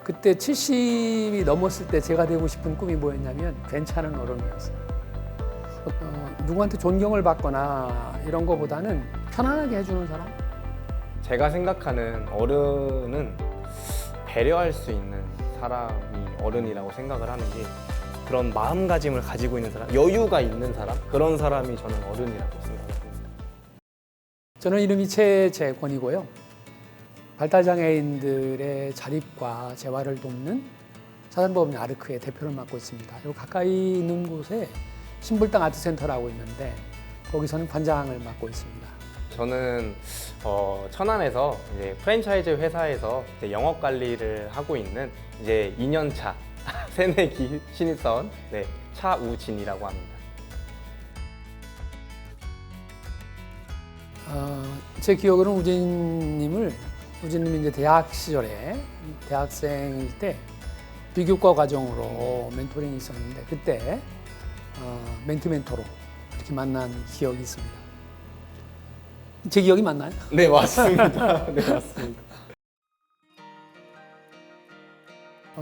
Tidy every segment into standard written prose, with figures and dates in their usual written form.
그때 70이 넘었을 때 제가 되고 싶은 꿈이 뭐였냐면 괜찮은 어른이었어요. 누구한테 존경을 받거나 이런 거보다는 편안하게 해주는 사람? 제가 생각하는 어른은 배려할 수 있는 사람이 어른이라고 생각을 하는 게 그런 마음가짐을 가지고 있는 사람, 여유가 있는 사람, 그런 사람이 저는 어른이라고 생각을 합니다. 저는 이름이 최재권이고요. 발달장애인들의 자립과 재활을 돕는 사단법인 아르크의 대표를 맡고 있습니다. 여기 가까이 있는 곳에 신불당 아트센터라고 있는데 거기서는 관장을 맡고 있습니다. 저는 천안에서 이제 프랜차이즈 회사에서 이제 영업 관리를 하고 있는 이제 2년차 새내기 신입사원 차우진이라고 합니다. 제 기억으로는 우진님이 이제 대학 시절에 대학생일 때 비교과 과정으로 멘토링이 있었는데 그때 멘토로 이렇게 만난 기억이 있습니다. 제 기억이 맞나요? 네, 맞습니다. 네, 맞습니다.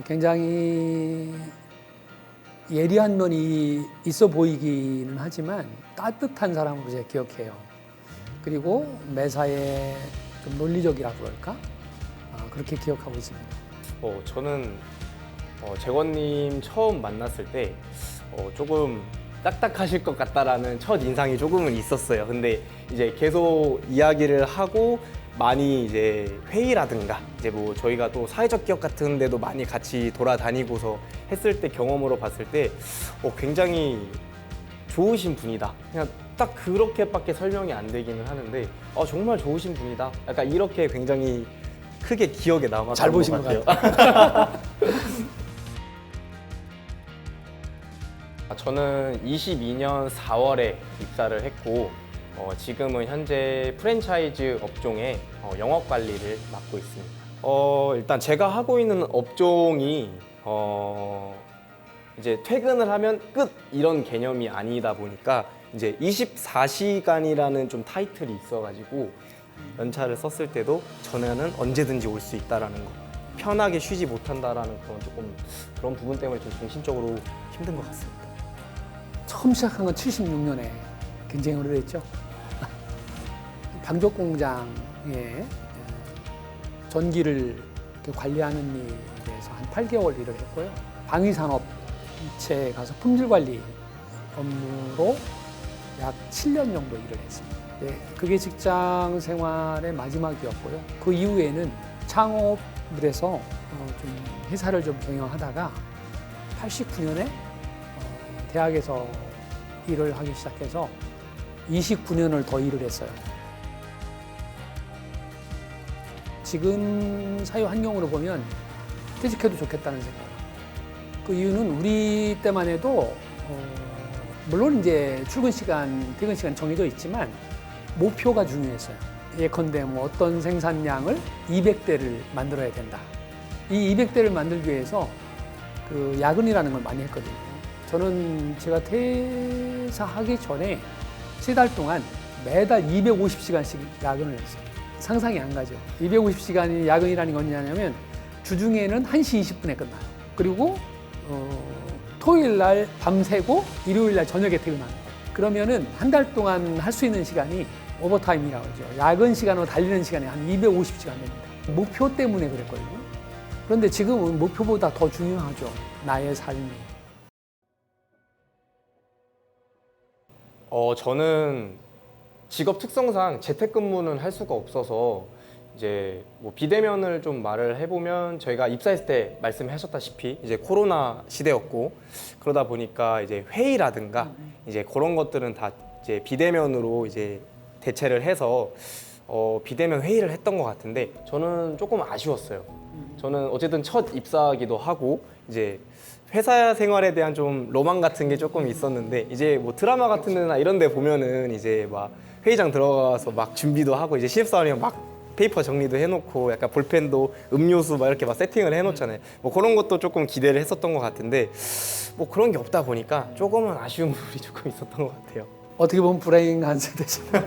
굉장히 예리한 면이 있어 보이기는 하지만 따뜻한 사람으로 제가 기억해요. 그리고 매사에 좀 논리적이라 그럴까? 그렇게 기억하고 있습니다. 저는 재권님 처음 만났을 때 조금 딱딱하실 것 같다라는 첫 인상이 조금은 있었어요. 근데 이제 계속 이야기를 하고 많이 이제 회의라든가 이제 뭐 저희가 또 사회적 기업 같은 데도 많이 같이 돌아다니고서 했을 때 경험으로 봤을 때 굉장히 좋으신 분이다. 그냥 딱 그렇게밖에 설명이 안 되기는 하는데 정말 좋으신 분이다. 약간 이렇게 굉장히 크게 기억에 남았던 잘 보신 것 것 같아요. 저는 22년 4월에 입사를 했고 지금은 현재 프랜차이즈 업종의 영업 관리를 맡고 있습니다. 일단 제가 하고 있는 업종이 이제 퇴근을 하면 끝 이런 개념이 아니다 보니까 이제 24시간이라는 좀 타이틀이 있어가지고 연차를 썼을 때도 전에는 언제든지 올 수 있다라는 거, 편하게 쉬지 못한다라는 그런 부분 때문에 좀 정신적으로 힘든 것 같습니다. 처음 시작한 건 76년에 굉장히 오래됐죠. 방조 공장에 전기를 관리하는 일에 대해서 한 8개월 일을 했고요. 방위산업체에 가서 품질 관리 업무로 약 7년 정도 일을 했습니다. 네, 그게 직장 생활의 마지막이었고요. 그 이후에는 창업을 해서 좀 회사를 좀 경영하다가 89년에 대학에서 일을 하기 시작해서 29년을 더 일을 했어요. 지금 사회 환경으로 보면 퇴직해도 좋겠다는 생각. 그 이유는 우리 때만 해도 물론 이제 출근 시간, 퇴근 시간 정해져 있지만 목표가 중요했어요. 예컨대 뭐 어떤 생산량을 200대를 만들어야 된다. 이 200대를 만들기 위해서 그 야근이라는 걸 많이 했거든요. 저는 제가 퇴사하기 전에 3달 동안 매달 250시간씩 야근을 했어요. 상상이 안 가죠. 250시간이 야근이라는 건 뭐냐면 주중에는 1시 20분에 끝나요. 그리고 토요일 날 밤새고 일요일 날 저녁에 퇴근하는 거예요. 그러면은 한 달 동안 할 수 있는 시간이 오버타임이라고 하죠. 야근 시간으로 달리는 시간이 한 250시간 됩니다. 목표 때문에 그랬거든요. 그런데 지금은 목표보다 더 중요하죠. 나의 삶이. 저는 직업 특성상 재택근무는 할 수가 없어서 이제 뭐 비대면을 좀 말을 해보면 저희가 입사했을 때 말씀하셨다시피 이제 코로나 시대였고 그러다 보니까 이제 회의라든가 이제 그런 것들은 다 이제 비대면으로 이제 대체를 해서 비대면 회의를 했던 것 같은데 저는 조금 아쉬웠어요. 저는 어쨌든 첫 입사기도 하고 이제 회사 생활에 대한 좀 로망 같은 게 조금 있었는데 이제 뭐 드라마 같은 데나 이런 데 보면은 이제 막 회의장 들어가서 막 준비도 하고 이제 신입사원이면 막 페이퍼 정리도 해놓고 약간 볼펜도 음료수 막 이렇게 막 세팅을 해놓잖아요. 뭐 그런 것도 조금 기대를 했었던 것 같은데 뭐 그런 게 없다 보니까 조금은 아쉬운 부분이 조금 있었던 것 같아요. 어떻게 보면 불행한 세대시네요.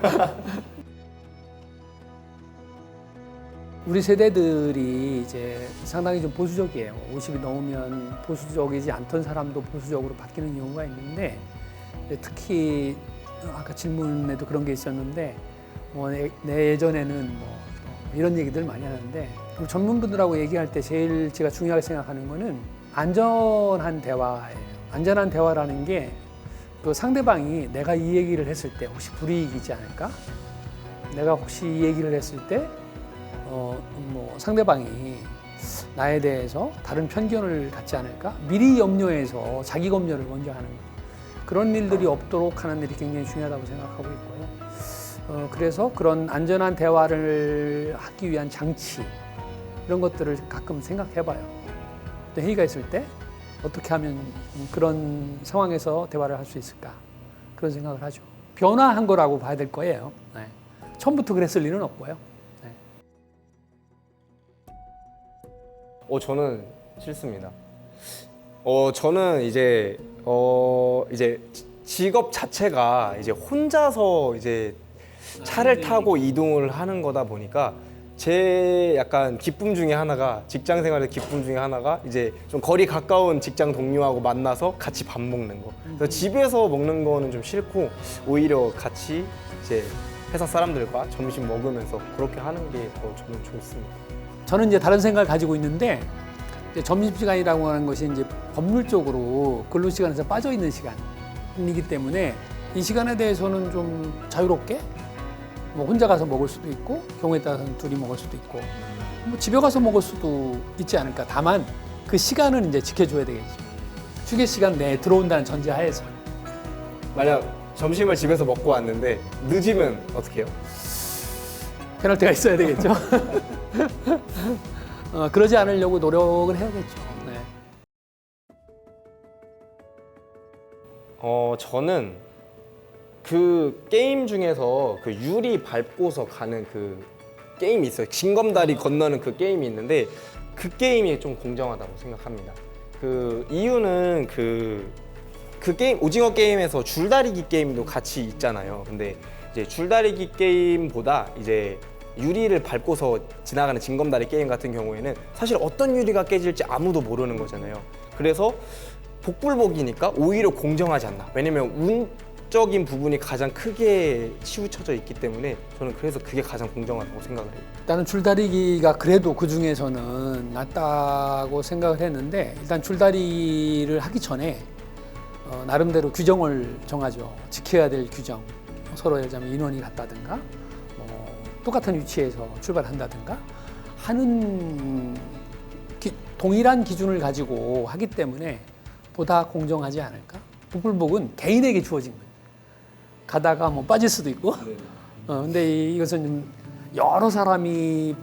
우리 세대들이 이제 상당히 좀 보수적이에요. 50이 넘으면 보수적이지 않던 사람도 보수적으로 바뀌는 경우가 있는데, 특히 아까 질문에도 그런 게 있었는데, 내 예전에는 이런 얘기들 많이 하는데, 전문분들하고 얘기할 때 제일 제가 중요하게 생각하는 거는 안전한 대화예요. 안전한 대화라는 게 그 상대방이 내가 이 얘기를 했을 때 혹시 불이익이지 않을까? 내가 혹시 이 얘기를 했을 때 상대방이 나에 대해서 다른 편견을 갖지 않을까? 미리 염려해서 자기 검열을 먼저 하는 그런 일들이 없도록 하는 일이 굉장히 중요하다고 생각하고 있고요. 그래서 그런 안전한 대화를 하기 위한 장치 이런 것들을 가끔 생각해봐요. 또 회의가 있을 때 어떻게 하면 그런 상황에서 대화를 할 수 있을까? 그런 생각을 하죠. 변화한 거라고 봐야 될 거예요. 네. 처음부터 그랬을 일은 없고요. 저는 싫습니다. 저는 이제 직업 자체가 이제 혼자서 이제 차를 타고 이동을 하는 거다 보니까 제 약간 기쁨 중에 하나가 직장 생활의 기쁨 중에 하나가 이제 좀 거리 가까운 직장 동료하고 만나서 같이 밥 먹는 거. 그래서 집에서 먹는 거는 좀 싫고 오히려 같이 이제 회사 사람들과 점심 먹으면서 그렇게 하는 게 더 저는 좋습니다. 저는 이제 다른 생각을 가지고 있는데, 이제 점심시간이라고 하는 것이 이제 법률적으로 근로시간에서 빠져 있는 시간이기 때문에 이 시간에 대해서는 좀 자유롭게 혼자 가서 먹을 수도 있고, 경우에 따라서는 둘이 먹을 수도 있고, 집에 가서 먹을 수도 있지 않을까. 다만 그 시간은 이제 지켜줘야 되겠죠. 휴게 시간 내에 들어온다는 전제하에서. 만약 점심을 집에서 먹고 왔는데 늦으면 어떻게 해요? 페널티가 있어야 되겠죠. 그러지 않으려고 노력을 해야겠죠. 네. 저는 그 게임 중에서 그 유리 밟고서 가는 그 게임이 있어요. 징검다리 건너는 그 게임이 있는데 그 게임이 좀 공정하다고 생각합니다. 그 이유는 그 게임, 오징어 게임에서 줄다리기 게임도 같이 있잖아요. 근데 이제 줄다리기 게임보다 이제 유리를 밟고서 지나가는 징검다리 게임 같은 경우에는 사실 어떤 유리가 깨질지 아무도 모르는 거잖아요. 그래서 복불복이니까 오히려 공정하지 않나. 왜냐면 운적인 부분이 가장 크게 치우쳐져 있기 때문에 저는 그래서 그게 가장 공정하다고 생각을 해요. 일단은 줄다리기가 그래도 그 중에서는 낫다고 생각을 했는데, 일단 줄다리를 하기 전에 나름대로 규정을 정하죠. 지켜야 될 규정. 서로 예를 들자면 인원이 같다든가, 똑같은 위치에서 출발한다든가 하는 동일한 기준을 가지고 하기 때문에 보다 공정하지 않을까? 복불복은 개인에게 주어진 거예요. 가다가 빠질 수도 있고. 근데 이것은 좀 여러 사람이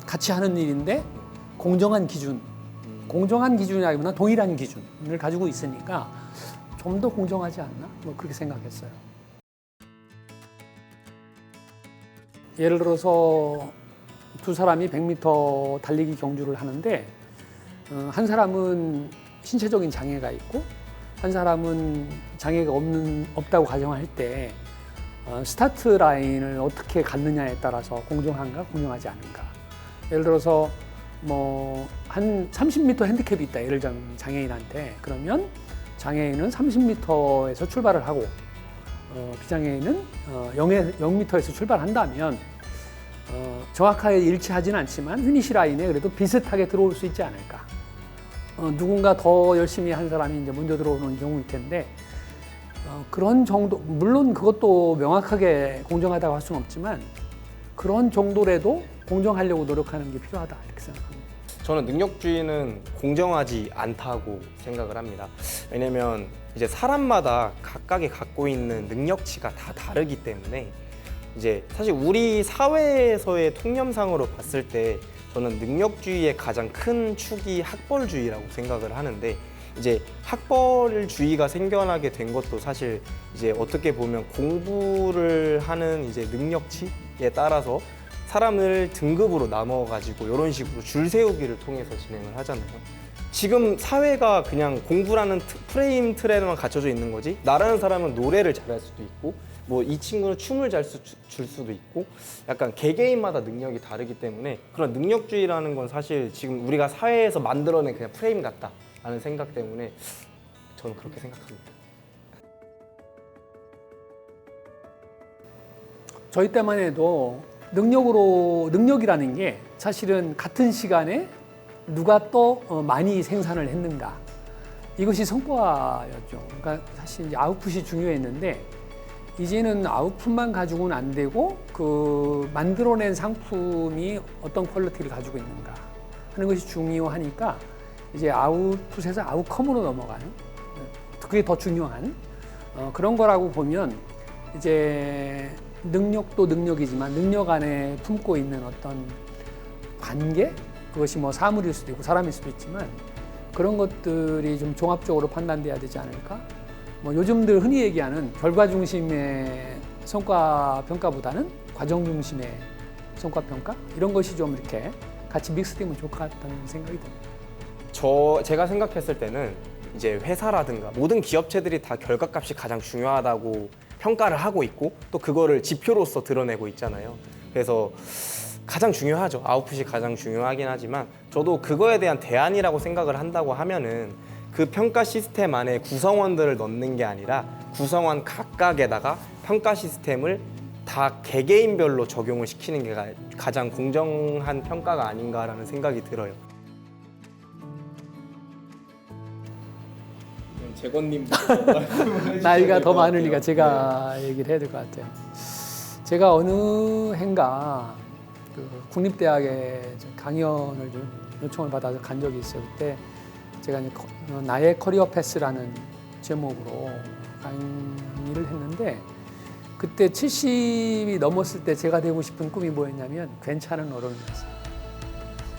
같이 하는 일인데 공정한 기준이라기보다 동일한 기준을 가지고 있으니까 좀 더 공정하지 않나? 그렇게 생각했어요. 예를 들어서 두 사람이 100m 달리기 경주를 하는데 한 사람은 신체적인 장애가 있고 한 사람은 장애가 없다고 가정할 때 스타트 라인을 어떻게 갖느냐에 따라서 공정한가 공정하지 않은가. 예를 들어서 한 30m 핸디캡이 있다. 예를 들면 장애인한테. 그러면 장애인은 30m에서 출발을 하고 비장애인은 0m에서 출발한다면 정확하게 일치하지는 않지만 피니시 라인에 그래도 비슷하게 들어올 수 있지 않을까. 누군가 더 열심히 한 사람이 이제 먼저 들어오는 경우일 텐데 그런 정도, 물론 그것도 명확하게 공정하다고 할 수는 없지만 그런 정도라도 공정하려고 노력하는 게 필요하다 이렇게 생각합니다. 저는 능력주의는 공정하지 않다고 생각을 합니다. 왜냐면 이제 사람마다 각각이 갖고 있는 능력치가 다 다르기 때문에 이제 사실 우리 사회에서의 통념상으로 봤을 때 저는 능력주의의 가장 큰 축이 학벌주의라고 생각을 하는데 이제 학벌주의가 생겨나게 된 것도 사실 이제 어떻게 보면 공부를 하는 이제 능력치에 따라서 사람을 등급으로 나눠가지고 이런 식으로 줄 세우기를 통해서 진행을 하잖아요. 지금 사회가 그냥 공부라는 프레임 틀에만 갇혀져 있는 거지 나라는 사람은 노래를 잘할 수도 있고 뭐 이 친구는 춤을 줄 수도 있고 약간 개개인마다 능력이 다르기 때문에 그런 능력주의라는 건 사실 지금 우리가 사회에서 만들어낸 그냥 프레임 같다라는 생각 때문에 저는 그렇게 생각합니다. 저희 때만 해도 능력이라는 게 사실은 같은 시간에 누가 또 많이 생산을 했는가, 이것이 성과였죠. 그러니까 사실 이제 아웃풋이 중요했는데 이제는 아웃풋만 가지고는 안 되고 그 만들어낸 상품이 어떤 퀄리티를 가지고 있는가 하는 것이 중요하니까 이제 아웃풋에서 아웃컴으로 넘어가는, 그게 더 중요한 그런 거라고 보면, 이제 능력도 능력이지만 능력 안에 품고 있는 어떤 관계, 그것이 뭐 사물일 수도 있고 사람일 수도 있지만 그런 것들이 좀 종합적으로 판단돼야 되지 않을까? 뭐 요즘들 흔히 얘기하는 결과 중심의 성과 평가보다는 과정 중심의 성과 평가, 이런 것이 좀 이렇게 같이 믹스되면 좋을 것 같다는 생각이 듭니다. 제가 생각했을 때는 이제 회사라든가 모든 기업체들이 다 결과값이 가장 중요하다고 평가를 하고 있고 또 그거를 지표로서 드러내고 있잖아요. 그래서 가장 중요하죠. 아웃풋이 가장 중요하긴 하지만 저도 그거에 대한 대안이라고 생각을 한다고 하면은 그 평가 시스템 안에 구성원들을 넣는 게 아니라 구성원 각각에다가 평가 시스템을 다 개개인별로 적용을 시키는 게 가장 공정한 평가가 아닌가라는 생각이 들어요. 재건님 나이가 더 많으니까 제가 얘기를 해야 될 것 같아요. 제가 어느 해인가 그 국립대학에 강연을 좀 요청을 받아서 간 적이 있어요. 그때 제가 이제 나의 커리어 패스라는 제목으로 강의를 했는데, 그때 70이 넘었을 때 제가 되고 싶은 꿈이 뭐였냐면 괜찮은 어른이었어요.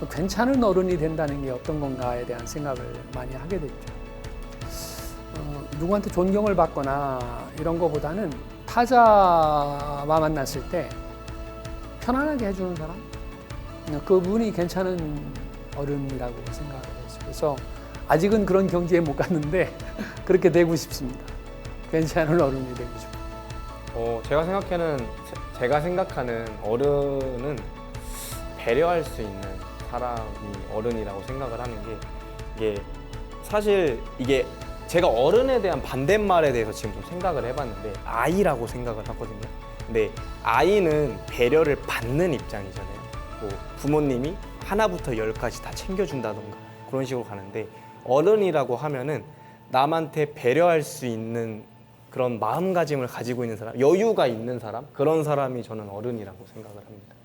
괜찮은 어른이 된다는 게 어떤 건가에 대한 생각을 많이 하게 됐죠. 누구한테 존경을 받거나 이런 거보다는 타자와 만났을 때 편안하게 해주는 사람, 그분이 괜찮은 어른이라고 생각을 했어요. 그래서 아직은 그런 경지에 못 갔는데 그렇게 되고 싶습니다. 괜찮은 어른이 되고 싶어요. 제가 생각하는 어른은 배려할 수 있는 사람이 어른이라고 생각을 하는 게, 이게 사실 이게 제가 어른에 대한 반대말에 대해서 지금 좀 생각을 해봤는데 아이라고 생각을 하거든요. 근데 아이는 배려를 받는 입장이잖아요. 뭐 부모님이 하나부터 열까지 다 챙겨준다던가 그런 식으로 가는데, 어른이라고 하면은 남한테 배려할 수 있는 그런 마음가짐을 가지고 있는 사람, 여유가 있는 사람, 그런 사람이 저는 어른이라고 생각을 합니다.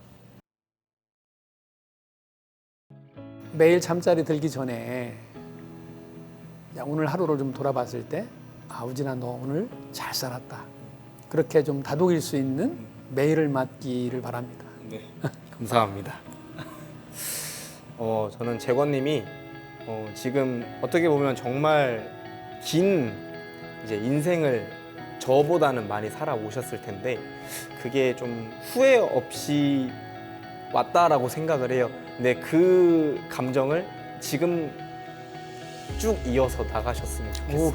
매일 잠자리 들기 전에 오늘 하루를 좀 돌아봤을 때, 우진아 너 오늘 잘 살았다, 그렇게 좀 다독일 수 있는 매일을 맞기를 바랍니다. 네, 감사합니다. 저는 재건님이 지금 어떻게 보면 정말 긴 이제 인생을 저보다는 많이 살아오셨을 텐데 그게 좀 후회 없이 왔다라고 생각을 해요. 근데 그 감정을 지금 쭉 이어서 나가셨으면 좋겠어요.